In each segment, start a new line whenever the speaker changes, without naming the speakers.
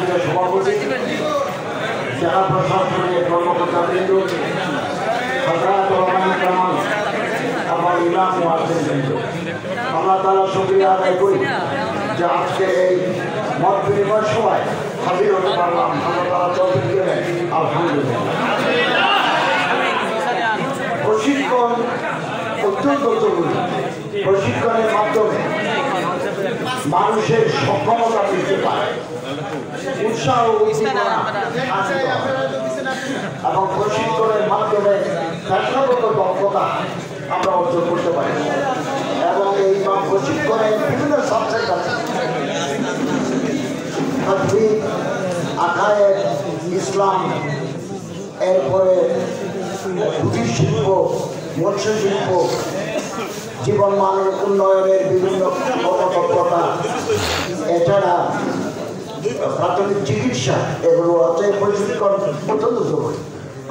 জাতীয় সভাপতি, জেলা প্রশাসনের কর্মকর্তাবৃন্দ, আমার ইমাম মুয়াজ্জিনবৃন্দ, আল্লাহ তাআলা শুকরিয়া আদায় করি যে আজকে এই মত বিনিময় সভায় হাজির হতে পারলাম। আল্লাহ তাআলা তৌফিক দিলেন, আলহামদুলিল্লাহ। প্রশিক্ষণ অত্যন্ত জরুরি। প্রশিক্ষণের মাধ্যমে মানুষের সক্ষমতা বৃদ্ধি পায়, উৎসাহ এবং প্রশিক্ষণের মাধ্যমে পেশাগত দক্ষতা আমরা অর্জন করতে পারি। এবং এই প্রশিক্ষণের বিভিন্ন সাবজেক্ট আছে, আকায়েদ, ইসলাম, এরপরে কুটির শিল্প, মৎস্য শিল্প, জীবন মানের উন্নয়নের বিভিন্ন কর্মতৎপরতা, এছাড়া প্রাথমিক চিকিৎসা, এগুলো আছে। প্রশিক্ষণ অত্যন্ত জরুরি।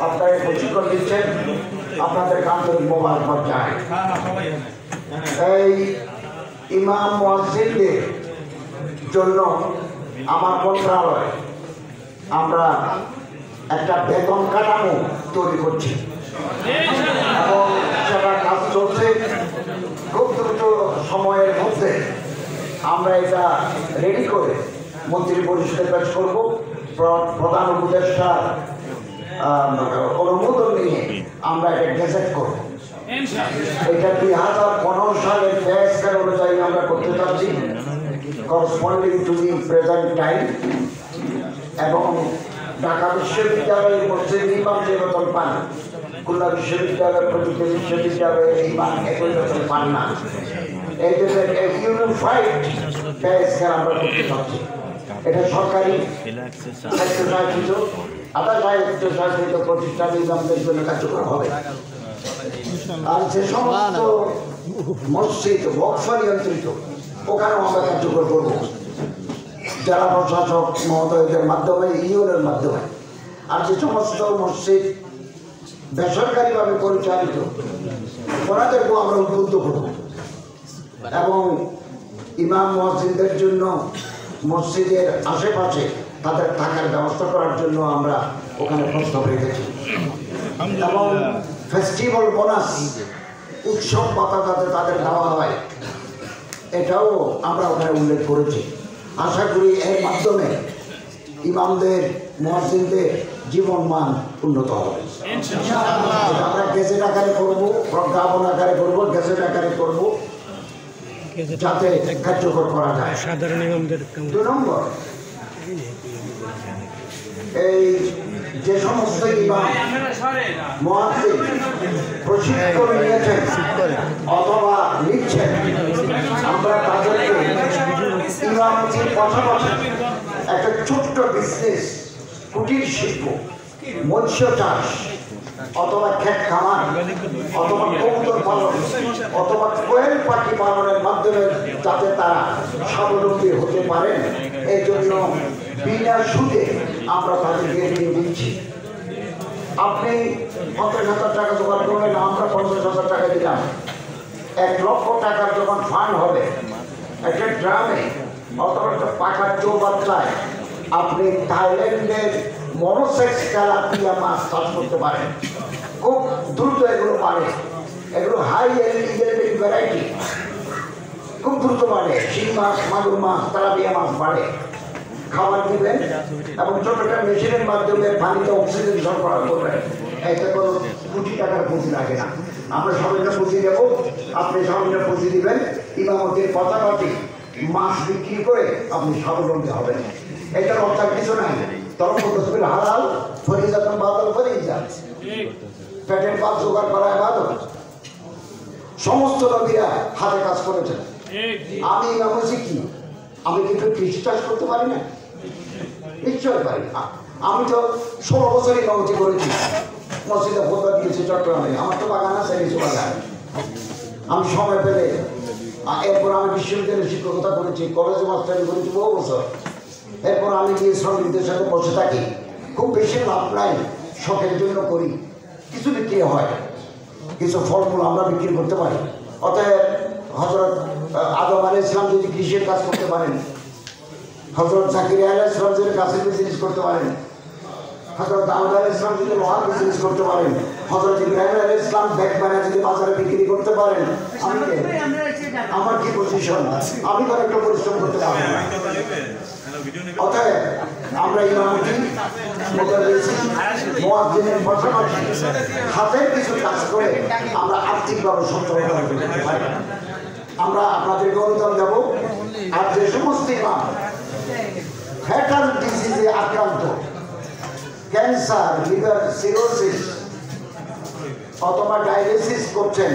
আপনারা প্রশিক্ষণ দিচ্ছেন, আপনাদের আন্তরিক মোবারকবাদ জানাই। এই ইমাম মুয়াজ্জিনদের জন্য আমার মন্ত্রণালয় আমরা একটা বেতন কাঠামো তৈরি করছি এবং সেটা কাজ চলছে। খুব দ্রুত সময়ের মধ্যে আমরা এটা রেডি করে মন্ত্রী পরিষদে পেশ করব। প্রধান উপদেষ্টার অনুমোদন নিয়ে আমরা এটা গেজেট করব। এটা 2015 সালের ফেয়ার অনুযায়ী আমরা করতে চাচ্ছি, corresponding to the present time. এবং ঢাকা বিশ্ববিদ্যালয়ের মসজিদ ইমাম যে বেতন পান, খুলনা বিশ্ববিদ্যালয়, প্রযুক্তি বিশ্ববিদ্যালয়ের ইমাম একই বেতন পান না। এই জন্য ইউনিফাইড পে স্কেল আমরা করতে চাচ্ছি। এটা সরকারি স্বায়ত্তশাসিত, আধা স্বায়ত্তশাসিত প্রতিষ্ঠান ইমামদের জন্য কার্যকর হবে। আর যে সমস্ত মসজিদ ওয়াকফ নিয়ন্ত্রিত, ওখানেও আমরা কার্যকর করব জেলা প্রশাসক মহোদয়দের মাধ্যমে, ইউনের মাধ্যমে। আর যে সমস্ত মসজিদ বেসরকারিভাবে পরিচালিত, ওনাদেরকেও আমরা উদ্বুদ্ধ করব এবং ইমাম মুয়াজ্জিনদের জন্য মসজিদের আশেপাশে তাদের থাকার ব্যবস্থা করার জন্য আমরা ওখানে প্রস্তাব রেখেছি। এবং ফেস্টিভ্যাল বোনাস, উৎসব ভাতা যাতে তাদের দেওয়া হয়, এটাও আমরা ওখানে উল্লেখ করেছি। আশা করি এর মাধ্যমে ইমামদের, মুয়াজ্জিনদের জীবন মান উন্নত হবে। আমরা গেজেট আকারে করবো, প্রজ্ঞাপন আকারে করবো, গেজেট আকারে করবো, যাতে কার্যকর করা যায়। সাধারণ ইমামদের 2 নম্বর, এই যে সমস্ত ইমাম মুয়াজ্জিন প্রশিক্ষণ নিয়েছেন অথবা নিচ্ছেন, আমরা তাদেরকে ইমামতির পাশাপাশি একটা ছোট্ট বিজনেস, কুটির শিল্প, মৎস্য চাষ অথবা ক্ষেত খামার অথবা কবুতর পালন অথবা কোয়েল পাখি পালনের মাধ্যমে যাতে তারা স্বাবলম্বী হতে পারেন, এই জন্য বিনা সুদে আমরা তাদেরকে ঋণ দিচ্ছি। আপনি 50,000 টাকা জোগাড় করলেন, আমরা 50,000 টাকা দিলাম। 1 লক্ষ টাকার যখন ফান্ড হবে, একটা গ্রামে অথবা একটা পাখার চৌবাচ্চায় আপনি থাইল্যান্ডের মনোসেক্স তেলাপিয়া মাছ চাষ করতে পারেন। খুব দ্রুত এগুলো বাড়ে, এগুলো হাই এলিভেটেড ভ্যারাইটি, খুব দ্রুত বাড়ে। শিং মাছ, মাগুর মাছ, তেলাপিয়া মাছ বাড়ে। খাবার দিবেন এবং ছোট একটা মেশিনের মাধ্যমে পানিতে অক্সিজেন সরবরাহ করবেন। এতে কোনো কোটি টাকার পুঁজি লাগে না। আমরা সবাইকে পুঁজি দেব, আপনি সবাইকে পুঁজি দিবেন। ইমামতির পাশাপাশি মাছ বিক্রি করে আপনি স্বাবলম্বী হবেন। এটার অর্থ কিছু নাই। তরফ হালাল ফরিজাতন বাদল ফরিজাত, পেটের পাত জোগাড় করা বাদল। সমস্ত নবীরা হাতে কাজ করেছেন। আমি ইমামতি কি, আমি কিন্তু কৃষি চাষ করতে পারি না? নিশ্চয় পারি। আমি তো 16 বছর ইমামতি করেছি, মসজিদে ভোটা দিয়েছি চট্টগ্রামে। আমার তো বাগান আছে, লিচু বাগান। আমি সময় পেলে, এরপর আমি বিশ্ববিদ্যালয়ে শিক্ষকতা করেছি, কলেজে মাস্টারি করেছি বহু বছর। এরপর আমি গিয়ে শ্রমিকদের সাথে বসে থাকি। খুব বেশি লাভ নাই, শখের জন্য করি। কিছু বিক্রি হয়, কিছু ফলমূল আমরা বিক্রি করতে পারি। অতএব হযরত আদম আলাইহিস সালাম যদি কৃষির কাজ করতে পারেন, হযরত জাকিরিয়া আলাইহিস সালাম যদি গাছের বিজনেস করতে পারেন, হযরত দাউদ আলাইহিস সালাম যদি লোহার বিজনেস করতে পারেন, হযরত ইব্রাহিম আলাইহিস সালাম ব্যাগ বানিয়ে যদি বাজারে বিক্রি করতে পারেন, আমার কি পজিশন? আমি তো একটু পরিশ্রম করতে পারবো না। অতএব আমরা ইমামতি মুতাদ্দিসিন মুয়াজ্জিনের পাশাপাশি হাতের কিছু কাজ করে আমরা আর্থিকভাবে সচ্ছলতা করতে পারি। আমরা আপনাদেরকে অনুদান দেব। আর যে সমস্ত ইমাম ফ্যাটাল ডিজিজে আক্রান্ত, ক্যান্সার, লিভার সিরোসিস অথবা ডায়ালিসিস করছেন,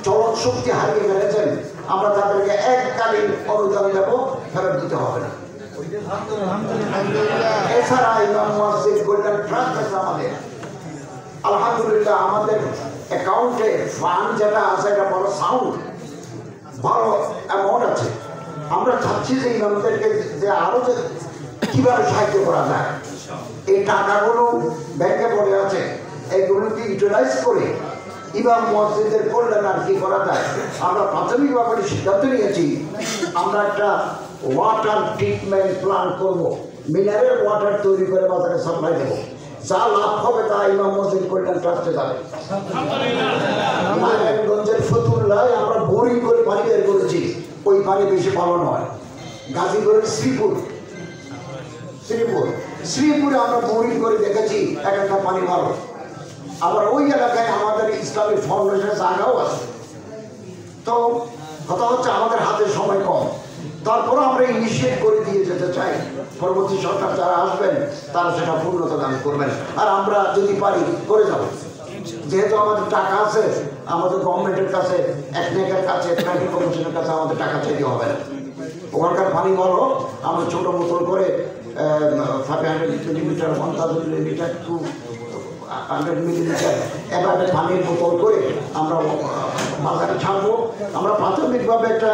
চলন শক্তি হারিয়ে ফেলেছেন, আমরা তাদেরকে এককালীন অনুদান দেব, ফেরত দিতে হবে না। এছাড়া ইমাম মুয়াজ্জিন কল্যাণ ট্রাস্ট আছে আমাদের, আলহামদুলিল্লাহ আমাদের অ্যাকাউন্টে ফান্ড যেটা আছে এটা বড় সাউন্ড, ভালো অ্যামাউন্ট আছে। আমরা চাচ্ছি যে ইমামদেরকে যে আরো যে কিভাবে সাহায্য করা যায়, এই টাকাগুলো ব্যাংকে পড়ে আছে, এগুলোকে ইউটিলাইজ করে ইমাম মুয়াজ্জিনদের কল্যাণ আর কি করা যায়। আমরা প্রাথমিকভাবে সিদ্ধান্ত নিয়েছি আমরা একটা ওয়াটার ট্রিটমেন্ট প্ল্যান করব, মিনারেল ওয়াটার তৈরি করে বাজারে সাপ্লাই দেবো। যা লাভ হবে তা ইমাম মুয়াজ্জিন কল্যাণ ট্রাস্টে যাবে। নারায়ণগঞ্জের ফতুল্লায় আমরা বোরিং করে পানি বের করেছি, ওই পানি বেশি ভালো নয়। গাজীপুরের শ্রীপুরে আমরা বোরিং করে দেখেছি এক একটা পানি ভালো। আবার ওই এলাকায় আমাদের ইসলামিক ফাউন্ডেশনের জায়গাও আছে। তো কথা হচ্ছে আমাদের হাতে সময় কম, তারপরে আমরা ইনিশিয়েট করে দিয়ে যেতে চাই। পরবর্তী সরকার যারা আসবেন তারা সেটা পূর্ণতা দান করবেন, আর আমরা যদি পারি করে যাব। যেহেতু আমাদের টাকা আছে, আমাদের গভর্নমেন্টের কাছে, একনেকের কাছে, ট্রাফিক কমিশনের কাছে আমাদের টাকা চাইতে হবে না। ওখানকার পানি ভালো, আমরা ছোটো বোতল করে 500 মিলিমিটার, 1000 মিলিমিটার টু 100 মিলিমিটার এভাবে পানির বোতল করে আমরা বাজারে ছাড়বো। আমরা প্রাথমিকভাবে একটা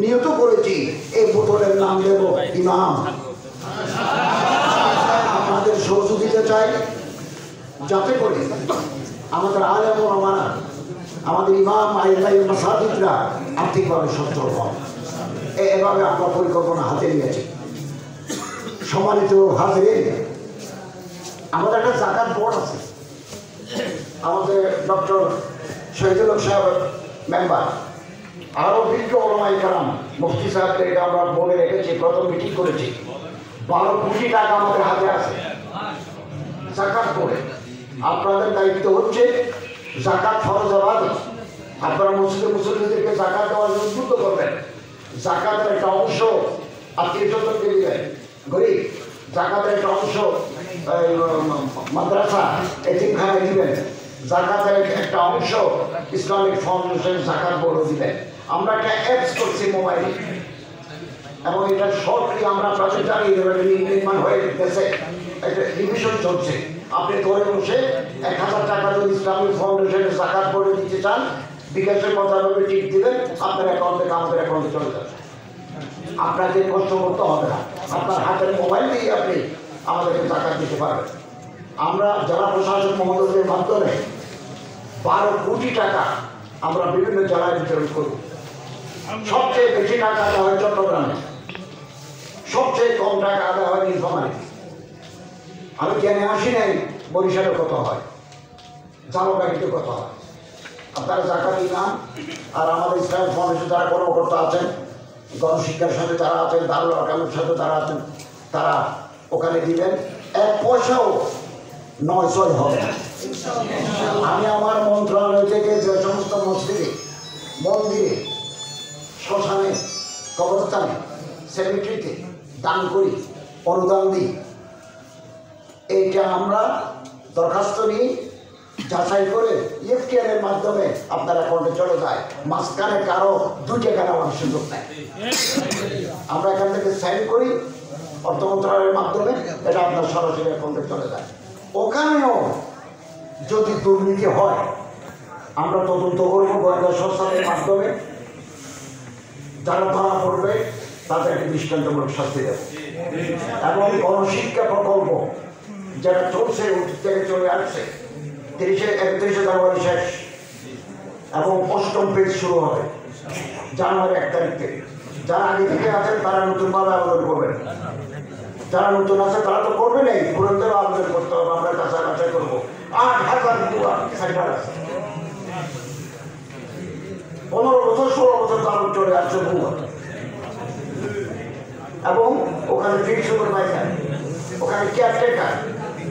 নিয়ত করেছি, এই বোতলের নাম দেব ইমাম। আপনাদের সহযোগিতা চাই যাতে করে আমাদের আলেম ওলামারা, আমাদের ইমাম আইল্লাহ মাসাজিদরা আর্থিকভাবে সচ্ছল হন। এভাবে আমরা পরিকল্পনা হাতে নিয়েছি। সম্মানিত হাজিরিন, আমাদের একটা জাকাত বোর্ড আছে, আমাদের ডক্টর শহীদুল হক সাহেব মেম্বার, আরও বিজ্ঞ ওলামায়ে কেরাম, মুফতি সাহেবদের এটা আমরা বলে রেখেছি, প্রথম মিটিং করেছি। 12 কোটি টাকা আমাদের হাতে আছে জাকাত বোর্ডে। আপনাদের দায়িত্ব হচ্ছে জাকাত ফরজ আবাদত, আপনারা মুসলিমদেরকে জাকাত দেওয়ার উদ্বুদ্ধ করবেন। জাকাতের একটা অংশ আত্মীয় স্বজনকে দিবেন, গরিব। জাকাতের একটা অংশ মাদ্রাসা এতিমখানায় দিবেন। জাকাতের একটা অংশ ইসলামিক ফাউন্ডেশন জাকাত বোর্ড দিবেন। আমরা একটা অ্যাপস করছি মোবাইলে, এবং এটা শর্টলি আমরা আপনাদের জানিয়ে দেবেন। নির্মাণ হয়ে গেছে, একটা রিভিশন চলছে। আপনি ঘরে বসে 1000 টাকা যদি ইসলামিক ফাউন্ডেশনের জাকাত বোর্ডে দিতে চান, বিকাশের মোতাবেক টিপ দিবেন, আপনার অ্যাকাউন্ট থেকে আমাদের অ্যাকাউন্টে চলে যাবে। আপনাকে কষ্ট করতে হবে না, আপনার হাতের মোবাইল দিয়ে আপনি আমাদেরকে টাকা দিতে পারবেন। আমরা জেলা প্রশাসক মহোদয়দের মাধ্যমে 12 কোটি টাকা আমরা বিভিন্ন জেলায় বিতরণ করব। সবচেয়ে বেশি টাকা আদায় হয় চট্টগ্রামে, সবচেয়ে কম টাকা আদায় হয় নীলফামারীতে। আমি জেনে আসি নাই বরিশালে কত হয়, জামাকাঠিতে কত হয়। আপনারা জাকাত ইমাম আর আমাদের ইসলামিক ফাউন্ডেশন যারা কর্মকর্তা আছেন, গণশিক্ষার সাথে যারা আছেন, দারুল আরকামের সাথে যারা আছেন, তারা ওখানে দিবেন। 1 পয়সাও 9-6 হবে। আমি আমার মন্ত্রণালয় থেকে যে সমস্ত মসজিদে, মন্দিরে, শ্মশানে, কবরস্থানে, সেমিট্রিতে দান করি, অনুদান দিই, এইটা আমরা দরখাস্ত নিই, যাচাই করে ইএফটিআর এর মাধ্যমে আপনার অ্যাকাউন্টে চলে যায়। মাঝখানে কারো 2 টাকা নেওয়ার সুযোগ নেই। আমরা এখান থেকে সাইন করি অর্থ মন্ত্রণালয়ের মাধ্যমে, এটা আপনার সরাসরি অ্যাকাউন্টে চলে যায়। ওখানেও যদি দুর্নীতি হয় আমরা তদন্ত করব গোয়েন্দা সংস্থাদের মাধ্যমে। যারা ধরা পড়বে তাদেরকে দৃষ্টান্তমূলক শাস্তি দেব। এবং গণশিক্ষা প্রকল্প যেটা চলছে থেকে চলে আসছে, 31 জানুয়ারি শেষ এবং 8ম পেজ শুরু হবে জানুয়ারি 1 তারিখ থেকে। যারা আগে থেকে আছেন তারা নতুনভাবে আবেদন করবেন, যারা নতুন আছে তারা তো করবে নেই, পুরোদেরও আবেদন করতে হবে। আমরা কাছাকাছি করবো 8,000 সেন্টার আছে, 15 বছর 16 বছর তো আমি চলে আসছে ভূয়া, এবং ওখানে ফিল্ড সুপারভাইজার, ওখানে কেয়ারটেকার,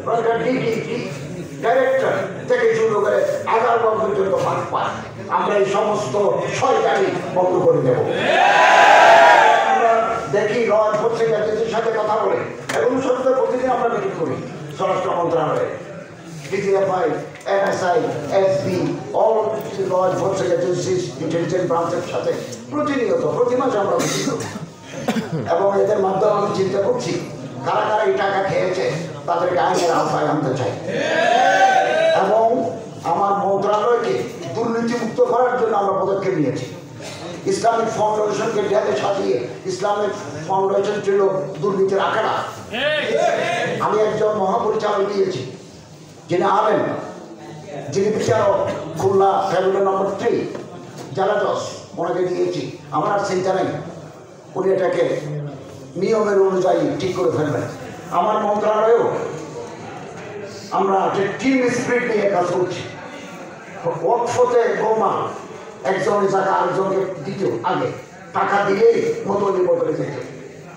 ওখানকার ডিটি ডাইরেক্টর থেকে শুরু করে 11 পর্যন্ত ভাগ পায়। আমরা এই সমস্ত শয়তানি বন্ধ করে দেব। আমরা দেখি ল এনফোর্সমেন্ট এজেন্সির সাথে কথা বলে এগুলো সত্য প্রতিদিন আমরা মিটিং করি স্বরাষ্ট্র মন্ত্রণালয়ে, DGFI, NSI, SB, all law enforcement agencies, intelligence branches সাথে প্রতিনিয়ত প্রতি মাসে আমরা মিটিং করি, এবং এদের মাধ্যমে আমি চিন্তা করছি কারা কারা এই টাকা খেয়েছে তাদেরকে আইনের আওতায় আনতে চাই, এবং আমার মন্ত্রণালয়কে দুর্নীতিমুক্ত করার জন্য আমরা পদক্ষেপ নিয়েছি। ইসলামিক ফাউন্ডেশনকে ডেকে সাজিয়ে, ইসলামিক ফাউন্ডেশন ছিল দুর্নীতির আখড়া। আমি একজন মহাপরিচালক দিয়েছি যিনি আলেন, যিনি বিচারক, খুলনা ট্রাইব্যুনাল নম্বর 3 জেলা জজ, ওনাকে দিয়েছি। আমার আর চিন্তা নেই, উনি এটাকে নিয়মের অনুযায়ী ঠিক করে ফেলবেন। আমার মন্ত্রণালয়েও আমরা যে টিম স্পিরিট নিয়ে কাজ করছি। ওয়াকফতে গোমা একজনের জায়গা আরেকজনকে দিত, আগে টাকা দিয়েই বদলি বদলে যেত।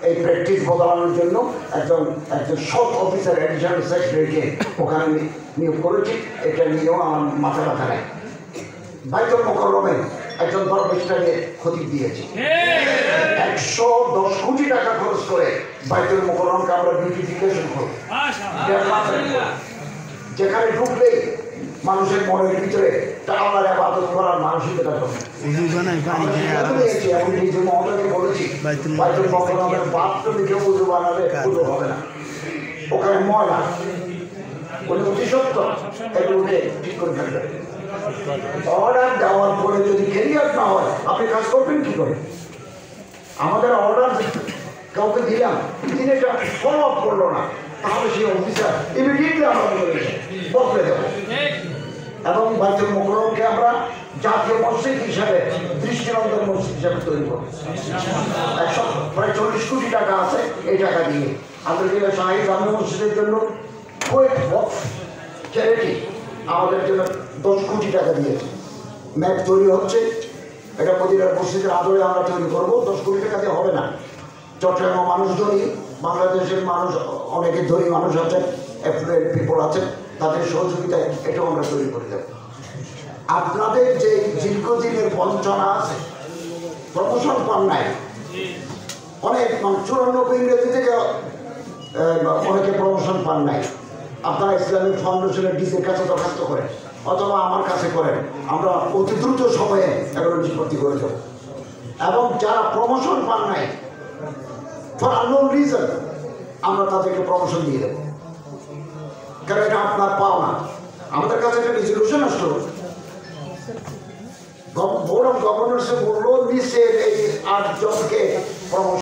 এই প্র্যাকটিস বদলানোর জন্য একজন সৎ অফিসার অ্যাডিশনাল সেক্রেটারিকে ওখানে নিয়োগ করেছি। এটা নিয়েও আমার মাথা ব্যথা নেই। বাইতুল মোকাররমে একজন দরবেশটাকে খতিব দিয়েছি। 110 কোটি টাকা খরচ করে বাইতুল মোকাররমকে আমরা বিউটিফিকেশন করব, যেখানে ঢুকলেই মানুষের মনের ভিতরে আল্লাহর ইবাদত করার মানসিকতা হবে। এবং নিজে মহোদয়কে বলেছি বাইতুল মোকাররমের বাথরুমে কেউ উযু বানালে উযু হবে না, ওখানে ময়লা, উনি অতি সত্য, এগুলোকে ঠিক করে ফেলবেন। অর্ডার দেওয়ার পরে যদি ক্যারিয়ার না হয় আপনি কাজ করবেন কি করে? আমাদের অর্ডার কাউকে দিলাম, তিনি এটা ফলো আপ করলো না, তাহলে সেই অফিসার ইমিডিয়েটলি আমরা বদলে দেবো। এবং বাইতুল মোকাররমকে আমরা জাতীয় মসজিদ হিসাবে, দৃষ্টিনন্দন মসজিদ হিসাবে তৈরি করবো। প্রায় 40 কোটি টাকা আছে এই টাকা দিয়ে। আন্তর্জাতিক শাহী জামে মসজিদের জন্য কুয়েত ওয়াকফ চ্যারিটি আমাদের জন্য 10 কোটি টাকা দিয়েছে। ম্যাপ তৈরি হচ্ছে, এটা মদিনার মসজিদের আদরে আমরা তৈরি করবো। 10 কোটি টাকা দিয়ে হবে না। চট্টগ্রাম মানুষ ধনী, বাংলাদেশের মানুষ অনেকে ধনী মানুষ আছেন, অ্যাফ্লুয়েন্ট পিপল আছেন, তাদের সহযোগিতায় এটাও আমরা তৈরি করে দেব। আপনাদের যে দীর্ঘদিনের বঞ্চনা আছে, প্রমোশন পান নাই, অনেক 94 ইংরেজি থেকে অনেকে প্রমোশন পান নাই, আপনারা ইসলামিক ফাউন্ডেশনের ডিসির কাছে দরখাস্ত করেন অথবা আমার কাছে করেন, আমরা অতি দ্রুত সময়ে এগুলো নিষ্পত্তি করে দেব। এবং যারা প্রমোশন পান নাই ফর আননোন রিজন, আমরা তাদেরকে প্রমোশন দিয়ে দেবো, কারণ এটা আপনার পাওনা। আমাদের কাছে একটা রেজলিউশন আসলো, বোর্ড অফ গভর্নর্সে বললো নিচের এই 8 জনকে প্রমোশন